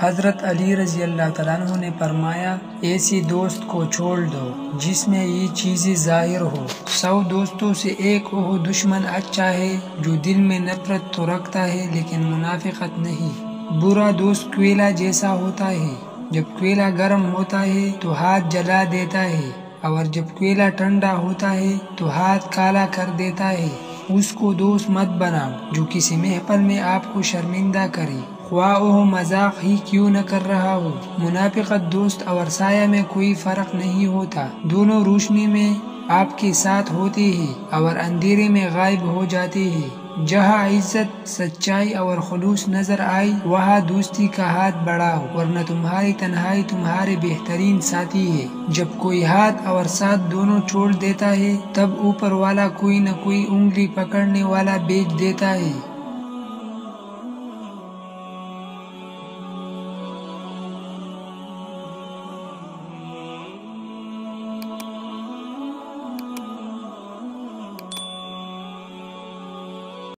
حضرت علی رضی اللہ تعالیٰ عنہ نے فرمایا، ایسی دوست کو چھوڑ دو جس میں یہ چیزیں ظاہر ہو۔ 100 دوستوں سے ایک وہ دشمن اچھا ہے جو دل میں نفرت تو رکھتا ہے لیکن منافقت نہیں۔ برا دوست کوئلہ جیسا ہوتا ہے، جب کوئلہ گرم ہوتا ہے تو ہاتھ جلا دیتا ہے، اور جب کوئلہ ٹھنڈا ہوتا ہے تو ہاتھ کالا کر دیتا ہے۔ اس کو دوست مت بناؤ جو کسی محفل میں آپ کو شرمندہ کرے، خواہ وہ مذاق ہی کیوں نہ کر رہا ہو۔ منافقت دوست اور سایہ میں کوئی فرق نہیں ہوتا، دونوں روشنی میں آپ کے ساتھ ہوتے ہیں اور اندھیرے میں غائب ہو جاتے ہیں۔ جہاں عزت، سچائی اور خلوص نظر آئے وہاں دوستی کا ہاتھ بڑھاؤ، ورنہ تمہاری تنہائی تمہارے بہترین ساتھی ہے۔ جب کوئی ہاتھ اور ساتھ دونوں چھوڑ دیتا ہے تب اوپر والا کوئی نہ کوئی انگلی پکڑنے والا بھیج دیتا ہے۔